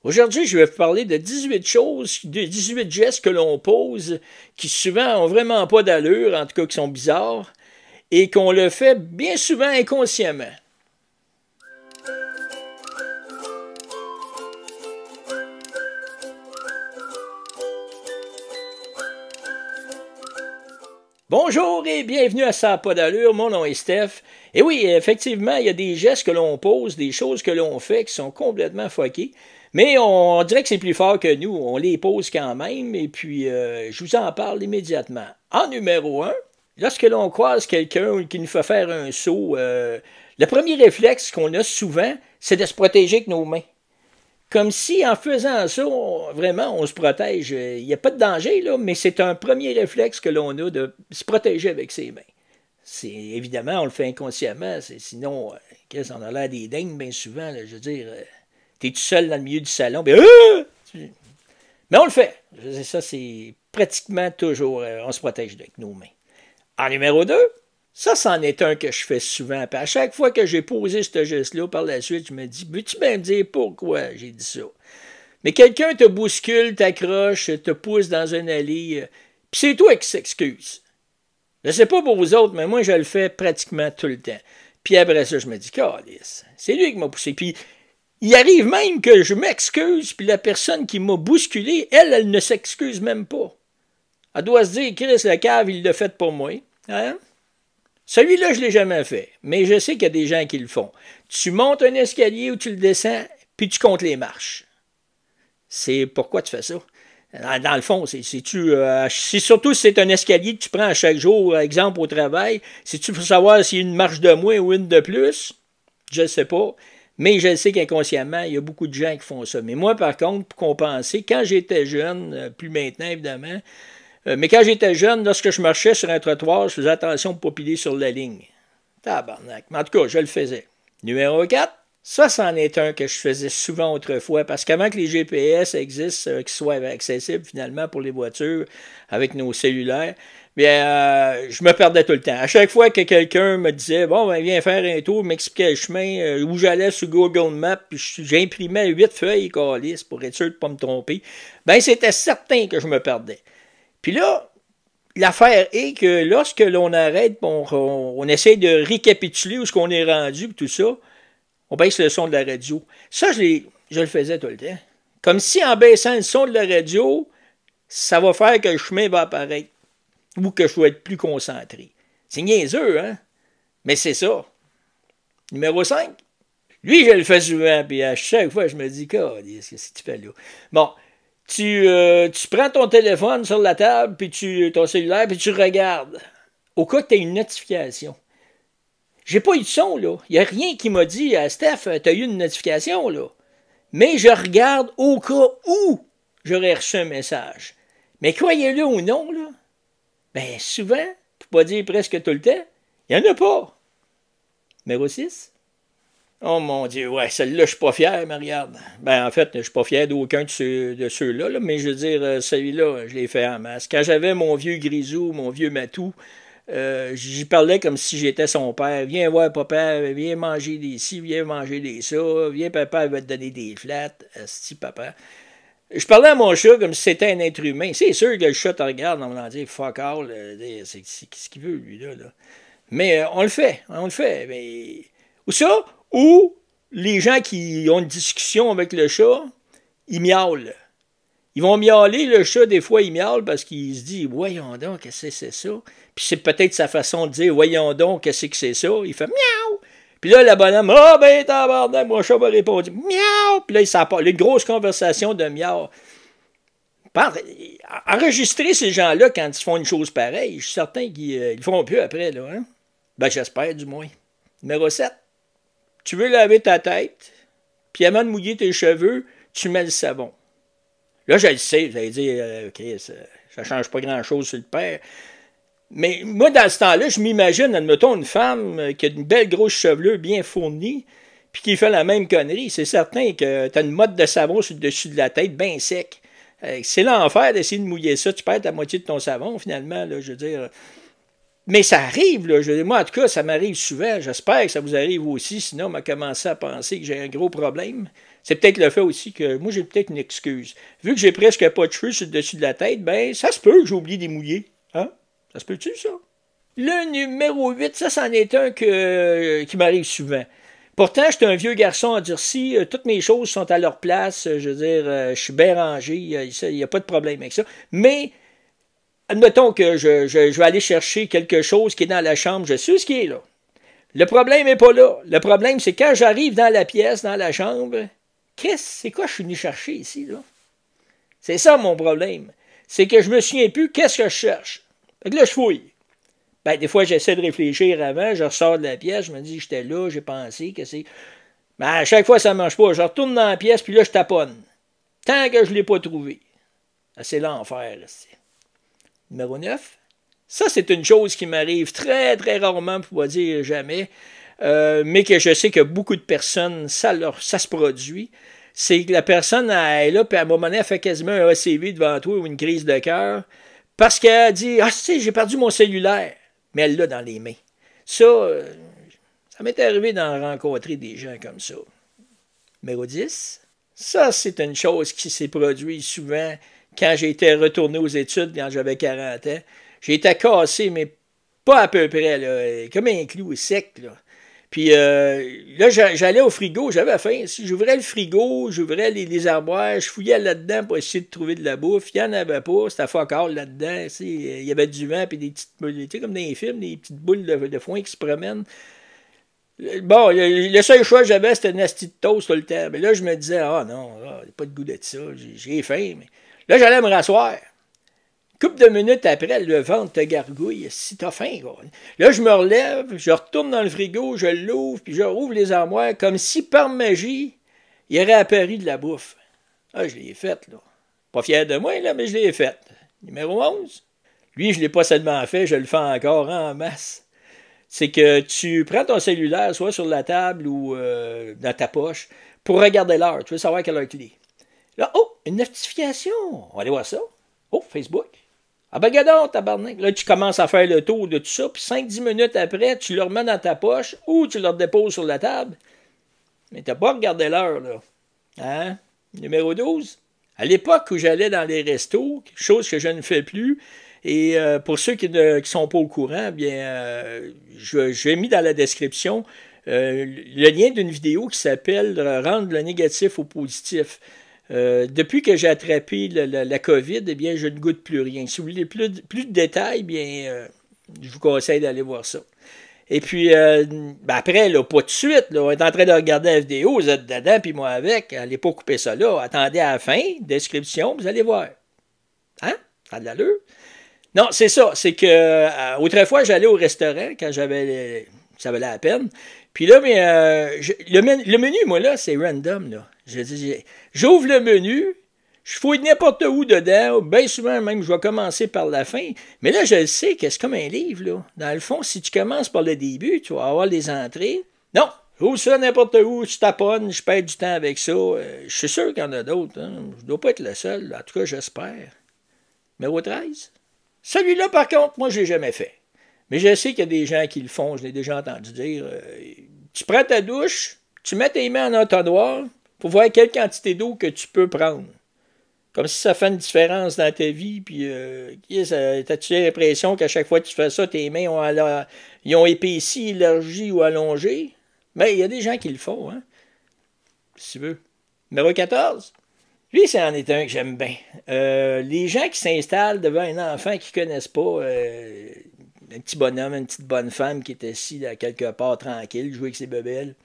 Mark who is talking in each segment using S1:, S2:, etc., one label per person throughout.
S1: Aujourd'hui, je vais vous parler de 18 choses, de 18 gestes que l'on pose qui souvent ont vraiment pas d'allure, en tout cas qui sont bizarres, et qu'on le fait bien souvent inconsciemment. Bonjour et bienvenue à Ça n'a pas d'allure, mon nom est Steph. Et oui, effectivement, il y a des gestes que l'on pose, des choses que l'on fait qui sont complètement fuckées, mais on dirait que c'est plus fort que nous, on les pose quand même, et puis je vous en parle immédiatement. En numéro 1, lorsque l'on croise quelqu'un qui nous fait faire un saut, le premier réflexe qu'on a souvent, c'est de se protéger avec nos mains. Comme si en faisant ça, vraiment, on se protège. Il n'y a pas de danger, là, mais c'est un premier réflexe que l'on a de se protéger avec ses mains. Évidemment, on le fait inconsciemment, sinon, on a l'air des dingues bien souvent. Là, je veux dire, t'es tout seul dans le milieu du salon, mais on le fait. Ça, c'est pratiquement toujours, on se protège avec nos mains. En numéro 2, ça, c'en est un que je fais souvent. Puis à chaque fois que j'ai posé ce geste-là, par la suite, je me dis, veux-tu bien me dire pourquoi j'ai dit ça? Mais quelqu'un te bouscule, t'accroche, te pousse dans une allée, puis c'est toi qui s'excuse. Je sais pas pour vous autres, mais moi, je le fais pratiquement tout le temps. Puis après ça, je me dis, câlisse, c'est lui qui m'a poussé. Puis il arrive même que je m'excuse, puis la personne qui m'a bousculé, elle ne s'excuse même pas. Elle doit se dire, Chris, le cave, il l'a fait pour moi. Hein? Celui-là, je ne l'ai jamais fait, mais je sais qu'il y a des gens qui le font. Tu montes un escalier ou tu le descends, puis tu comptes les marches. C'est pourquoi tu fais ça? Dans le fond, c'est surtout si c'est un escalier que tu prends à chaque jour, exemple au travail, si tu veux savoir s'il y a une marche de moins ou une de plus, je ne sais pas, mais je sais qu'inconsciemment, il y a beaucoup de gens qui font ça. Mais moi, par contre, pour compenser, quand j'étais jeune, plus maintenant évidemment, mais quand j'étais jeune, lorsque je marchais sur un trottoir, je faisais attention de ne pas piler sur la ligne. Tabarnak. Mais en tout cas, je le faisais. Numéro 4, ça, c'en est un que je faisais souvent autrefois, parce qu'avant que les GPS existent, qu'ils soient accessibles finalement pour les voitures avec nos cellulaires, bien, je me perdais tout le temps. À chaque fois que quelqu'un me disait, bon, ben, viens faire un tour, m'expliquait le chemin, où j'allais sur Google Maps, puis j'imprimais 8 feuilles calices pour être sûr de ne pas me tromper, ben, c'était certain que je me perdais. Puis là, l'affaire est que lorsque l'on arrête, on essaie de récapituler où est-ce qu'on est rendu, et tout ça, on baisse le son de la radio. Ça, je le faisais tout le temps. Comme si en baissant le son de la radio, ça va faire que le chemin va apparaître. Ou que je vais être plus concentré. C'est niaiseux, hein? Mais c'est ça. Numéro 5. Lui, je le fais souvent, puis à chaque fois, je me dis, qu'est-ce que tu fais là? Bon. Tu prends ton téléphone sur la table, puis ton cellulaire, puis tu regardes. Au cas que tu aies une notification. J'ai pas eu de son, là. Il n'y a rien qui m'a dit, Steph, tu as eu une notification, là. Mais je regarde au cas où j'aurais reçu un message. Mais croyez-le ou non, là, ben souvent, pour pas dire presque tout le temps, il n'y en a pas. Numéro 6. Oh mon Dieu, ouais, celle-là, je suis pas fier, mais regarde. Ben, en fait, je suis pas fier d'aucun de ceux-là, là, mais je veux dire, celui-là, je l'ai fait en masse. Quand j'avais mon vieux Grisou, mon vieux Matou, j'y parlais comme si j'étais son père. Viens voir papa, viens manger des ci, viens manger des ça, viens papa, il va te donner des flats, asti papa. Je parlais à mon chat comme si c'était un être humain. C'est sûr que le chat te regarde, on va dire fuck all, c'est ce qu'il veut, lui, là. Mais on le fait. Mais... Ou ça, ou les gens qui ont une discussion avec le chat, ils miaulent. Ils vont miauler, le chat, des fois, il miaule parce qu'il se dit, voyons donc, qu'est-ce que c'est ça? Puis c'est peut-être sa façon de dire, voyons donc, qu'est-ce que c'est ça? Il fait miaou! Puis là, la bonhomme, ah ben, tabarnak, mon chat va répondre, miaou! Puis là, il s'en parle, une grosse conversation de miaou. Enregistrer ces gens-là quand ils font une chose pareille, je suis certain qu'ils le feront plus après, là, hein? Ben, j'espère, du moins. Numéro 7. Tu veux laver ta tête, puis avant de mouiller tes cheveux, tu mets le savon. Là, je le sais, vous allez dire, OK, ça ne change pas grand-chose sur le père. Mais moi, dans ce temps-là, je m'imagine, admettons, une femme qui a une belle grosse chevelure bien fournie, puis qui fait la même connerie. C'est certain que tu as une motte de savon sur le dessus de la tête, bien sec. C'est l'enfer d'essayer de mouiller ça. Tu perds la moitié de ton savon, finalement, là, je veux dire. Mais ça arrive, là. Moi, en tout cas, ça m'arrive souvent. J'espère que ça vous arrive aussi. Sinon, on m'a commencé à penser que j'ai un gros problème. C'est peut-être le fait aussi que moi, j'ai peut-être une excuse. Vu que j'ai presque pas de cheveux sur le dessus de la tête, ben, ça se peut que j'ai oublié des mouillés. Hein? Ça se peut-tu, ça? Le numéro 8, ça, c'en est un qui m'arrive souvent. Pourtant, j'étais un vieux garçon endurci, toutes mes choses sont à leur place, je veux dire, je suis bien rangé, il n'y a pas de problème avec ça. Mais, admettons que je vais aller chercher quelque chose qui est dans la chambre, je sais ce qui est là. Le problème n'est pas là. Le problème, c'est quand j'arrive dans la pièce, dans la chambre, c'est quoi je suis venu chercher ici, là? C'est ça mon problème. C'est que je me souviens plus qu'est-ce que je cherche. Fait que là, je fouille. Ben, des fois, j'essaie de réfléchir avant, je ressors de la pièce, je me dis, j'étais là, j'ai pensé, que c'est. Ben, à chaque fois, ça ne marche pas. Je retourne dans la pièce, puis là, je taponne. Tant que je ne l'ai pas trouvé. C'est l'enfer, là. Numéro 9. Ça, c'est une chose qui m'arrive très, très rarement, pour ne pas dire jamais, mais que je sais que beaucoup de personnes, ça se produit. C'est que la personne, elle est là, puis à un moment donné, elle fait quasiment un ACV devant toi ou une crise de cœur, parce qu'elle dit, ah, tu sais, j'ai perdu mon cellulaire. Mais elle l'a dans les mains. Ça m'est arrivé d'en rencontrer des gens comme ça. Numéro 10. Ça, c'est une chose qui s'est produite souvent quand j'ai été retourné aux études, quand j'avais 40 ans. J'ai été cassé, mais pas à peu près, là, comme un clou sec, là. Puis là, j'allais au frigo, j'avais faim. Si j'ouvrais le frigo, j'ouvrais les armoires, je fouillais là-dedans pour essayer de trouver de la bouffe. Il n'y en avait pas, c'était fuck all là-dedans. Il y avait du vent, puis des petites boules, comme dans les films, des petites boules de foin qui se promènent. Bon, le seul choix que j'avais, c'était une asti de toast tout le temps. Mais là, je me disais, ah non, j'ai pas de goût de ça, j'ai faim. Mais là, j'allais me rasseoir. Couple de minutes après, le ventre te gargouille. Si t'as faim, quoi. Là, je me relève, je retourne dans le frigo, je l'ouvre, puis je rouvre les armoires, comme si par magie, il aurait apparu de la bouffe. Ah, je l'ai faite, là. Pas fier de moi, là, mais je l'ai faite. Numéro 11. Lui, je ne l'ai pas seulement fait, je le fais encore en masse. C'est que tu prends ton cellulaire, soit sur la table ou dans ta poche, pour regarder l'heure. Tu veux savoir quelle heure il est. Là, oh, une notification. On va aller voir ça. Oh, Facebook. Ah ben, gadon, tabarnak. Là, tu commences à faire le tour de tout ça, puis 5-10 minutes après, tu le remets dans ta poche ou tu le redéposes sur la table. Mais t'as pas regardé l'heure, là. Hein? Numéro 12. À l'époque où j'allais dans les restos, chose que je ne fais plus, et pour ceux qui ne sont pas au courant, bien, j'ai mis dans la description le lien d'une vidéo qui s'appelle « Rendre le négatif au positif ». Depuis que j'ai attrapé la COVID, eh bien, je ne goûte plus rien. Si vous voulez plus de détails, bien, je vous conseille d'aller voir ça. Et puis, ben après, là, pas tout de suite, là, on est en train de regarder la vidéo, vous êtes dedans, puis moi avec, allez pas couper ça là, attendez à la fin, description, vous allez voir. Hein? Ça a de l'allure? Non, c'est ça, c'est que autrefois, j'allais au restaurant quand ça valait la peine. Puis là, mais, le menu, moi, là, c'est random, là. J'ouvre le menu, je fouille n'importe où dedans, bien souvent même, je vais commencer par la fin. Mais là, je le sais que c'est comme un livre, là. Dans le fond, si tu commences par le début, tu vas avoir les entrées. Non, j'ouvre ça n'importe où, je taponne, je perds du temps avec ça. Je suis sûr qu'il y en a d'autres. Hein. Je ne dois pas être le seul, en tout cas, j'espère. Numéro 13. Celui-là, par contre, moi, je ne l'ai jamais fait. Mais je sais qu'il y a des gens qui le font, je l'ai déjà entendu dire. Tu prends ta douche, tu mets tes mains en entonnoir pour voir quelle quantité d'eau que tu peux prendre. Comme si ça fait une différence dans ta vie, puis t'as-tu l'impression qu'à chaque fois que tu fais ça, tes mains ont épaissi, élargi ou allongé? Mais il y a des gens qui le font, hein? Si tu veux. Numéro 14. Lui, c'est en est un que j'aime bien. Les gens qui s'installent devant un enfant qu'ils ne connaissent pas, un petit bonhomme, une petite bonne femme qui est assis là, quelque part tranquille, jouer avec ses bebelles.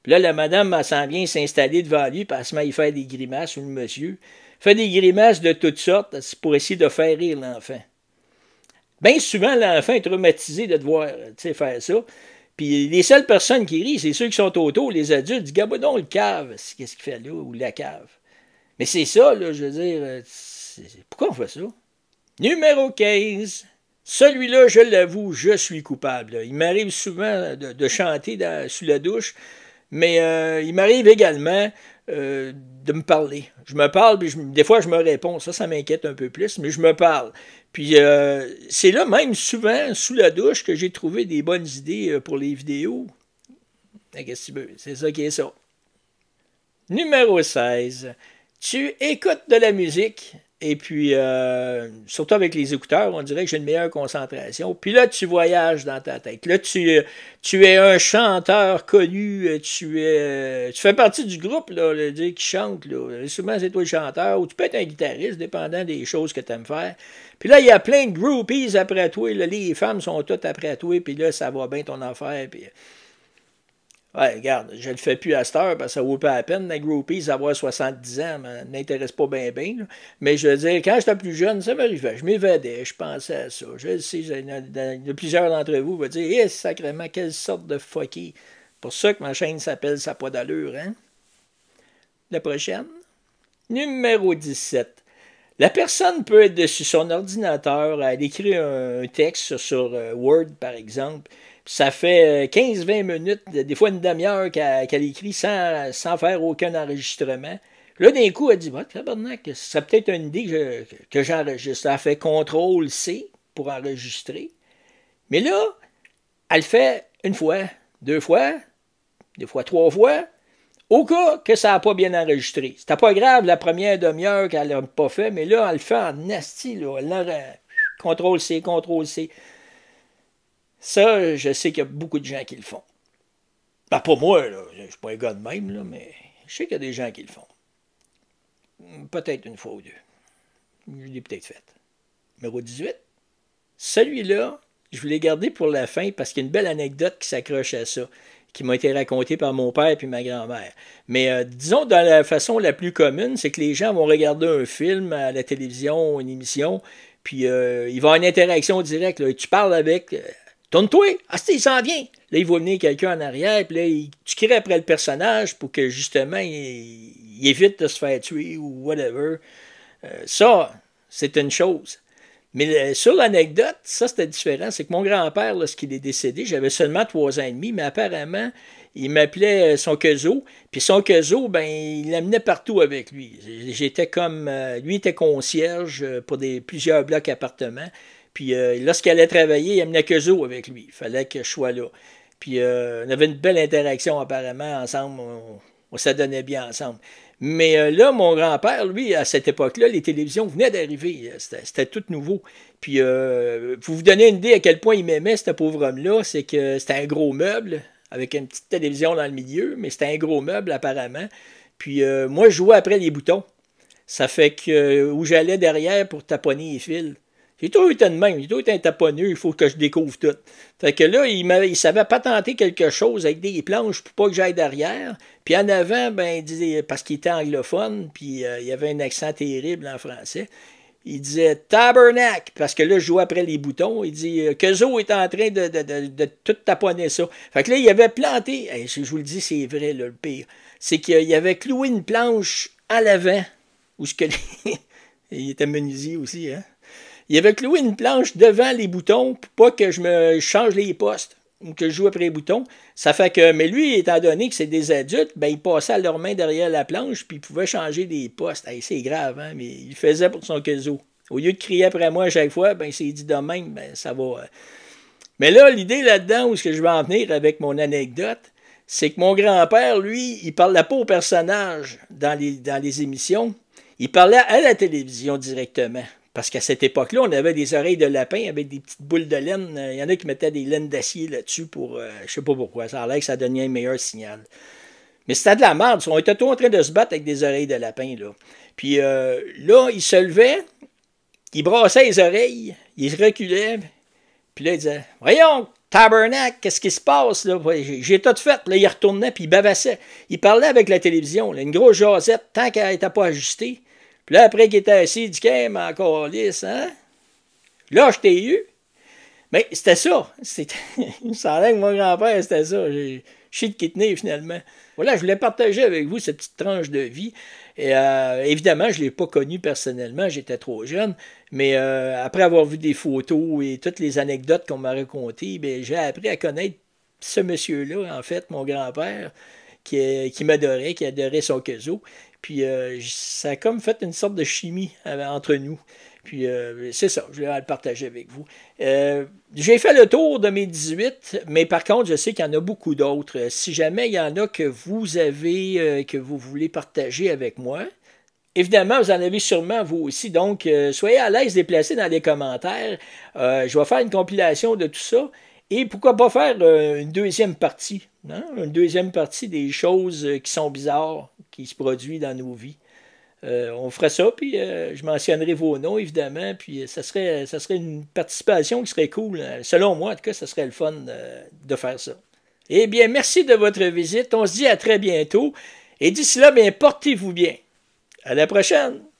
S1: Puis là, la madame, elle s'en vient s'installer devant lui, puis elle se met à y faire des grimaces, ou le monsieur. Fait des grimaces de toutes sortes pour essayer de faire rire l'enfant. Bien souvent, l'enfant est traumatisé de devoir faire ça. Puis les seules personnes qui rient, c'est ceux qui sont autour, les adultes, disent « Gabadon, le cave, qu'est-ce qu'il fait là? » ou « la cave. » Mais c'est ça, là, je veux dire, pourquoi on fait ça? Numéro 15. Celui-là, je l'avoue, je suis coupable. Il m'arrive souvent de chanter sous la douche, mais il m'arrive également de me parler. Je me parle, puis des fois je me réponds. Ça m'inquiète un peu plus, mais je me parle. Puis c'est là même souvent, sous la douche, que j'ai trouvé des bonnes idées pour les vidéos. Qu'est-ce que tu veux? C'est ça qui est ça. Numéro 16. Tu écoutes de la musique et puis, surtout avec les écouteurs, on dirait que j'ai une meilleure concentration. Puis là, tu voyages dans ta tête. Là, tu es un chanteur connu, tu fais partie du groupe là, qui chante. Là. Souvent, c'est toi le chanteur, ou tu peux être un guitariste, dépendant des choses que tu aimes faire. Puis là, il y a plein de groupies après toi. Là, les femmes sont toutes après toi, puis là, ça va bien ton affaire. Puis ouais, regarde, je le fais plus à cette heure parce que ça vaut pas la peine. Les groupies, avoir 70 ans, m'intéresse pas bien, bien. Mais je veux dire, quand j'étais plus jeune, ça m'arrivait. Je m'évadais, je pensais à ça. Je sais, il y a plusieurs d'entre vous qui vont dire, sacrément, quelle sorte de fucky. Pour ça que ma chaîne s'appelle Ça n'a pas d'allure, hein? La prochaine. Numéro 17. La personne peut être dessus son ordinateur, elle écrit un texte sur Word, par exemple. Ça fait 15-20 minutes, des fois une demi-heure qu'elle écrit sans faire aucun enregistrement. Là, d'un coup, elle dit, tabarnak, ce serait peut-être une idée que j'enregistre. Elle fait CTRL-C pour enregistrer. Mais là, elle le fait une fois, deux fois, des fois trois fois, au cas que ça n'a pas bien enregistré. C'était pas grave la première demi-heure qu'elle n'a pas fait, mais là, elle le fait en nasty, là. CTRL-C, CTRL-C. Ça, je sais qu'il y a beaucoup de gens qui le font. Ben, pas moi, là. Je ne suis pas un gars de même, là, mais je sais qu'il y a des gens qui le font. Peut-être une fois ou deux. Je l'ai peut-être fait. Numéro 18. Celui-là, je voulais garder pour la fin parce qu'il y a une belle anecdote qui s'accroche à ça, qui m'a été racontée par mon père et ma grand-mère. Mais disons, dans la façon la plus commune, c'est que les gens vont regarder un film à la télévision, une émission, puis il va y avoir une interaction directe. Là, tu parles avec... Tourne-toi! Ah, il s'en vient! Là, il va venir quelqu'un en arrière, puis là, tu cries après le personnage pour que, justement, il évite de se faire tuer ou whatever. Ça, c'est une chose. Mais sur l'anecdote, ça, c'était différent. C'est que mon grand-père, lorsqu'il est décédé, j'avais seulement 3 ans et demi, mais apparemment, il m'appelait son Quezo. Puis son Quezo, ben, il l'amenait partout avec lui. J'étais comme... lui était concierge pour plusieurs blocs appartements. Puis lorsqu'il allait travailler, il amenait Quezo avec lui. Il fallait que je sois là. Puis on avait une belle interaction apparemment ensemble. On s'adonnait bien ensemble. Mais là, mon grand-père, lui, à cette époque-là, les télévisions venaient d'arriver. C'était tout nouveau. Puis, pour vous donner une idée à quel point il m'aimait, ce pauvre homme-là, c'est que c'était un gros meuble, avec une petite télévision dans le milieu, mais c'était un gros meuble, apparemment. Puis, moi, je jouais après les boutons. Ça fait que où j'allais derrière pour taponner les fils. J'ai toujours été de même, j'ai toujours été un taponneux, il faut que je découvre tout. Fait que là, il savait patenter quelque chose avec des planches pour pas que j'aille derrière. Puis en avant, ben, il disait, parce qu'il était anglophone, puis il y avait un accent terrible en français, il disait tabernacle, parce que là, je jouais après les boutons. Il dit Quezo est en train de tout taponner ça. Fait que là, il avait planté, je vous le dis, c'est vrai, là, le pire, c'est qu'il avait cloué une planche à l'avant, où ce que il était menuisier aussi, hein. Il avait cloué une planche devant les boutons pour pas que je me change les postes ou que je joue après les boutons. Ça fait que, mais lui, étant donné que c'est des adultes, ben, il passait à leurs mains derrière la planche puis il pouvait changer les postes. Hey, c'est grave, hein, mais il le faisait pour son Quezo. Au lieu de crier après moi à chaque fois, ben, il s'est dit de même, ben, ça va. Mais là, l'idée là-dedans, où ce que je vais en venir avec mon anecdote, c'est que mon grand-père, lui, il parlait pas au personnage dans les émissions. Il parlait à la télévision directement. Parce qu'à cette époque-là, on avait des oreilles de lapin avec des petites boules de laine. Il y en a qui mettaient des laines d'acier là-dessus pour... je sais pas pourquoi. Ça a l'air que ça donnait un meilleur signal. Mais c'était de la merde. On était tous en train de se battre avec des oreilles de lapin, là. Puis là, il se levait, il brassait les oreilles, il se reculait. Puis là, il disait « Voyons, tabernacle, qu'est-ce qui se passe, là? J'ai tout fait. » Là, il retournait, puis il bavassait. Il parlait avec la télévision, là, une grosse jasette, tant qu'elle n'était pas ajustée. Puis là, après qu'il était assis, il dit qu'est-ce mais encore lisse, hein? Là, je t'ai eu. Mais c'était ça. Ça a l'air que mon grand-père, c'était ça. J'ai shit qui tenait finalement. Voilà, je voulais partager avec vous cette petite tranche de vie. Et évidemment, je ne l'ai pas connu personnellement, j'étais trop jeune. Mais après avoir vu des photos et toutes les anecdotes qu'on m'a racontées, j'ai appris à connaître ce monsieur-là, en fait, mon grand-père, qui m'adorait, qui adorait son Quezo. Puis ça a comme fait une sorte de chimie entre nous. Puis c'est ça, je vais le partager avec vous. J'ai fait le tour de mes 18, mais par contre, je sais qu'il y en a beaucoup d'autres. Si jamais il y en a que vous avez, que vous voulez partager avec moi, évidemment, vous en avez sûrement vous aussi. Donc, soyez à l'aise de les placer dans les commentaires. Je vais faire une compilation de tout ça. Et pourquoi pas faire une deuxième partie, hein? Une deuxième partie des choses qui sont bizarres, qui se produisent dans nos vies. On fera ça, puis je mentionnerai vos noms, évidemment, puis ça serait une participation qui serait cool. Selon moi, en tout cas, ça serait le fun de faire ça. Eh bien, merci de votre visite. On se dit à très bientôt. Et d'ici là, bien, portez-vous bien. À la prochaine!